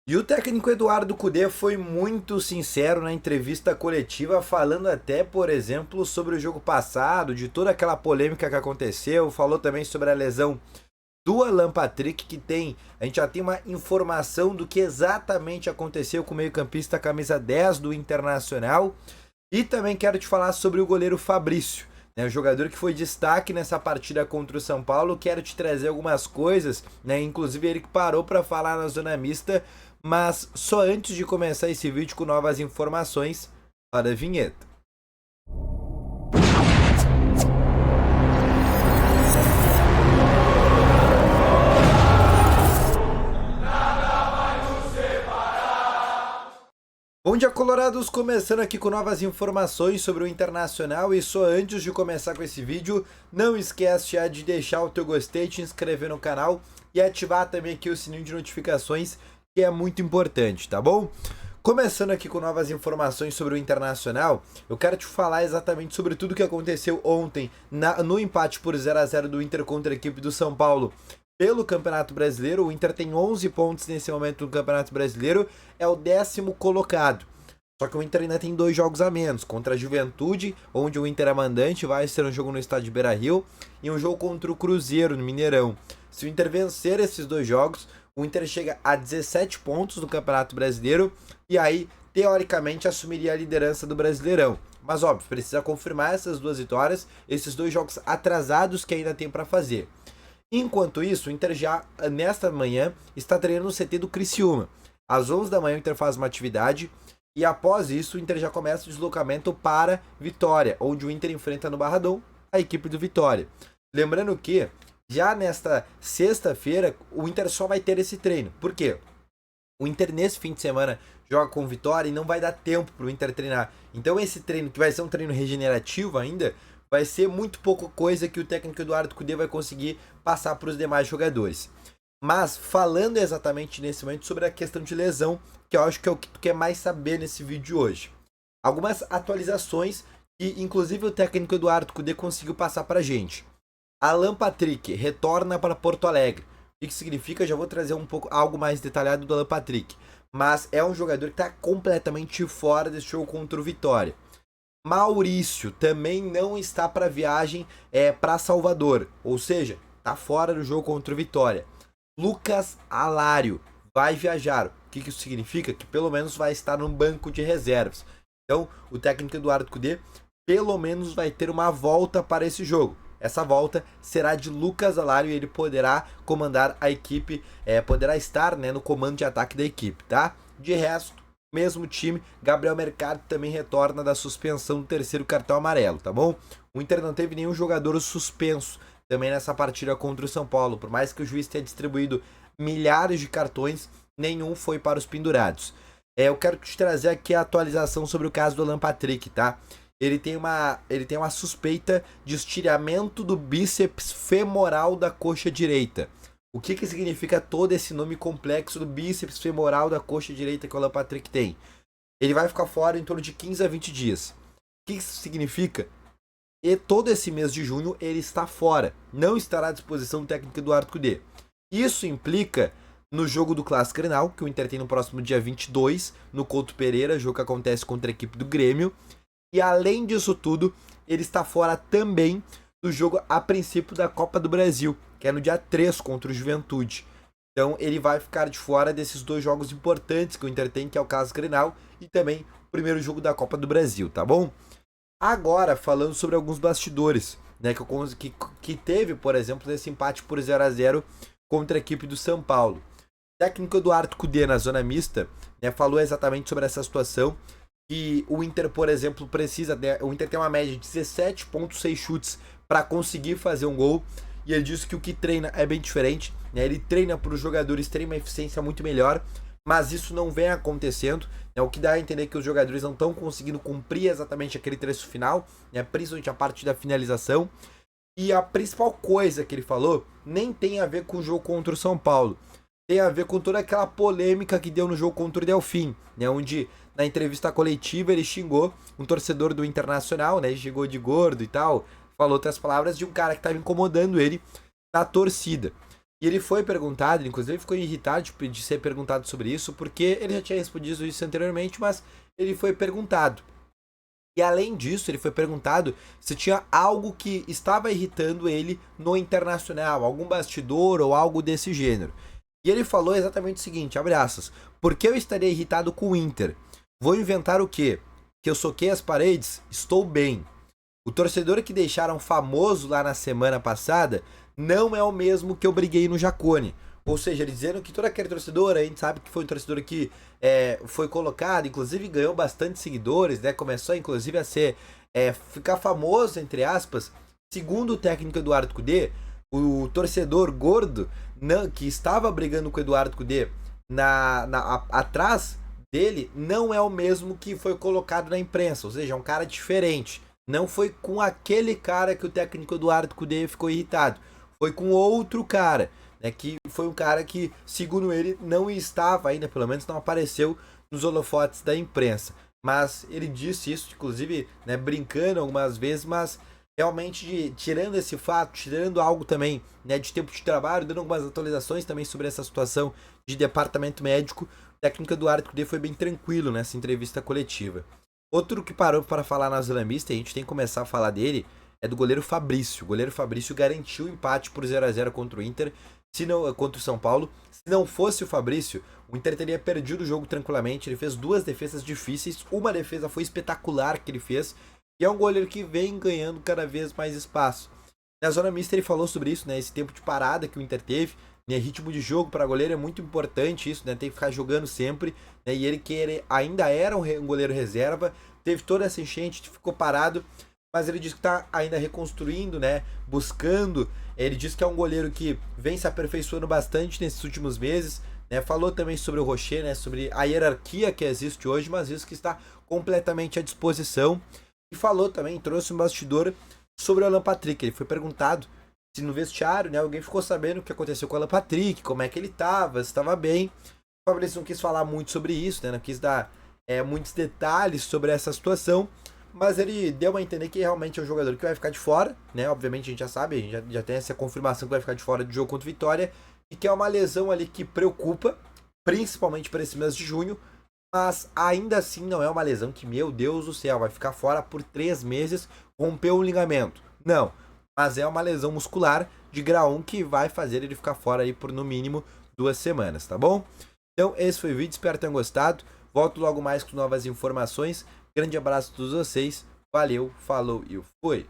E o técnico Eduardo Cudê foi muito sincero na entrevista coletiva, falando até, por exemplo, sobre o jogo passado, de toda aquela polêmica que aconteceu, falou também sobre a lesão do Alan Patrick, a gente já tem uma informação do que exatamente aconteceu com o meio-campista camisa 10 do Internacional, e também quero te falar sobre o goleiro Fabrício, né, o jogador que foi destaque nessa partida contra o São Paulo. Quero te trazer algumas coisas, né, inclusive ele que parou para falar na zona mista, mas só antes de começar esse vídeo com novas informações, para a vinheta. Bom dia, colorados! Começando aqui com novas informações sobre o Internacional, e só antes de começar com esse vídeo, não esquece já de deixar o teu gostei, te inscrever no canal e ativar também aqui o sininho de notificações, que é muito importante, tá bom? Começando aqui com novas informações sobre o Internacional, eu quero te falar exatamente sobre tudo o que aconteceu ontem no empate por 0-0 do Inter contra a equipe do São Paulo. Pelo Campeonato Brasileiro, o Inter tem 11 pontos nesse momento no Campeonato Brasileiro, é o 10º colocado. Só que o Inter ainda tem 2 jogos a menos, contra a Juventude, onde o Inter é mandante, vai ser um jogo no estádio Beira-Rio, e um jogo contra o Cruzeiro, no Mineirão. Se o Inter vencer esses 2 jogos, o Inter chega a 17 pontos no Campeonato Brasileiro, e aí, teoricamente, assumiria a liderança do Brasileirão. Mas, óbvio, precisa confirmar essas 2 vitórias, esses 2 jogos atrasados que ainda tem para fazer. Enquanto isso, o Inter já, nesta manhã, está treinando no CT do Criciúma. Às 11 da manhã o Inter faz uma atividade e após isso o Inter já começa o deslocamento para Vitória, onde o Inter enfrenta no Barradão a equipe do Vitória. Lembrando que já nesta sexta-feira o Inter só vai ter esse treino. Por quê? O Inter nesse fim de semana joga com Vitória e não vai dar tempo para o Inter treinar. Então esse treino, que vai ser um treino regenerativo ainda, vai ser muito pouca coisa que o técnico Eduardo Cudê vai conseguir passar para os demais jogadores. Mas falando exatamente nesse momento sobre a questão de lesão, que eu acho que é o que tu quer mais saber nesse vídeo de hoje. Algumas atualizações que inclusive o técnico Eduardo Cudê conseguiu passar para a gente. Alan Patrick retorna para Porto Alegre. O que significa? Já vou trazer um pouco algo mais detalhado do Alan Patrick. Mas é um jogador que está completamente fora desse jogo contra o Vitória. Maurício também não está para viagem para Salvador, ou seja, está fora do jogo contra o Vitória. Lucas Alário vai viajar. O que isso significa? Que pelo menos vai estar no banco de reservas. Então, o técnico Eduardo Cudê pelo menos vai ter uma volta para esse jogo. Essa volta será de Lucas Alário e ele poderá comandar a equipe, poderá estar, no comando de ataque da equipe, tá? De resto, mesmo time, Gabriel Mercado também retorna da suspensão do 3º cartão amarelo, tá bom? O Inter não teve nenhum jogador suspenso também nessa partida contra o São Paulo, por mais que o juiz tenha distribuído milhares de cartões, nenhum foi para os pendurados. Eu quero te trazer aqui a atualização sobre o caso do Alan Patrick, tá? Ele tem uma suspeita de estiramento do bíceps femoral da coxa direita. O que significa todo esse nome complexo do bíceps femoral da coxa direita que o Alan Patrick tem? Ele vai ficar fora em torno de 15 a 20 dias. O que isso significa? E todo esse mês de junho ele está fora. Não estará à disposição do técnico Eduardo Cudê. Isso implica no jogo do Clássico Grenal, que o Inter tem no próximo dia 22, no Couto Pereira, jogo que acontece contra a equipe do Grêmio. E além disso tudo, ele está fora também do jogo a princípio da Copa do Brasil, que é no dia 3 contra o Juventude. Então ele vai ficar de fora desses 2 jogos importantes que o Inter tem, que é o Clássico Grenal e também o primeiro jogo da Copa do Brasil, tá bom? Agora, falando sobre alguns bastidores, que teve, por exemplo, nesse empate por 0-0 contra a equipe do São Paulo. O técnico Eduardo Cudê, na zona mista, falou exatamente sobre essa situação, que o Inter, por exemplo, o Inter tem uma média de 17,6 chutes para conseguir fazer um gol, e ele disse que o que treina é bem diferente, ele treina para os jogadores terem uma eficiência muito melhor, mas isso não vem acontecendo, o que dá a entender que os jogadores não estão conseguindo cumprir exatamente aquele trecho final, principalmente a parte da finalização. E a principal coisa que ele falou nem tem a ver com o jogo contra o São Paulo, tem a ver com toda aquela polêmica que deu no jogo contra o Delfim, onde na entrevista coletiva ele xingou um torcedor do Internacional, xingou de gordo e tal, falou outras palavras de um cara que estava incomodando ele na torcida. E ele foi perguntado, inclusive ele ficou irritado de ser perguntado sobre isso, porque ele já tinha respondido isso anteriormente, mas ele foi perguntado. E além disso, ele foi perguntado se tinha algo que estava irritando ele no Internacional, algum bastidor ou algo desse gênero. E ele falou exatamente o seguinte, abre aspas, por que eu estaria irritado com o Inter? Vou inventar o quê? Que eu soquei as paredes? Estou bem. O torcedor que deixaram famoso lá na semana passada não é o mesmo que eu briguei no Jacone. Ou seja, eles dizendo que todo aquele torcedor, a gente sabe que foi um torcedor que foi colocado, inclusive ganhou bastante seguidores, né? Começou inclusive a ficar famoso, entre aspas. Segundo o técnico Eduardo Cudê, o torcedor gordo que estava brigando com o Eduardo Cudê atrás dele não é o mesmo que foi colocado na imprensa, ou seja, é um cara diferente. Não foi com aquele cara que o técnico Eduardo Cudê ficou irritado, foi com outro cara, né, que foi um cara que, segundo ele, não estava ainda, pelo menos não apareceu nos holofotes da imprensa. Mas ele disse isso, inclusive, né, brincando algumas vezes, mas realmente tirando esse fato, tirando algo também, né, de tempo de trabalho, dando algumas atualizações também sobre essa situação de departamento médico, o técnico Eduardo Cudê foi bem tranquilo nessa entrevista coletiva. Outro que parou para falar na Zona Mista, e a gente tem que começar a falar dele, é do goleiro Fabrício. O goleiro Fabrício garantiu o empate por 0-0 contra o Inter, contra o São Paulo. Se não fosse o Fabrício, o Inter teria perdido o jogo tranquilamente. Ele fez 2 defesas difíceis, uma defesa foi espetacular que ele fez, e é um goleiro que vem ganhando cada vez mais espaço. Na Zona Mista ele falou sobre isso, né? Esse tempo de parada que o Inter teve, né? Ritmo de jogo para goleiro é muito importante isso, né? Tem que ficar jogando sempre, né? E ele ainda era um goleiro reserva, teve toda essa enchente, ficou parado, mas ele disse que está ainda reconstruindo, né? Buscando. Ele disse que é um goleiro que vem se aperfeiçoando bastante nesses últimos meses, né? Falou também sobre o Rocher, né? Sobre a hierarquia que existe hoje, mas isso que está completamente à disposição. E falou também, trouxe um bastidor sobre o Alan Patrick. Ele foi perguntado se no vestiário, né, alguém ficou sabendo o que aconteceu com o Alan Patrick, como é que ele estava, se estava bem. O Fabrício não quis falar muito sobre isso, né, não quis dar muitos detalhes sobre essa situação, mas ele deu a entender que realmente é um jogador que vai ficar de fora, né? Obviamente a gente já sabe, a gente já tem essa confirmação que vai ficar de fora do jogo contra o Vitória, e que é uma lesão ali que preocupa, principalmente para esse mês de junho, mas ainda assim não é uma lesão que, meu Deus do céu, vai ficar fora por 3 meses, rompeu um ligamento. Não, mas é uma lesão muscular de grau 1 que vai fazer ele ficar fora aí por no mínimo 2 semanas, tá bom? Então esse foi o vídeo, espero que tenham gostado. Volto logo mais com novas informações. Grande abraço a todos vocês, valeu, falou e fui!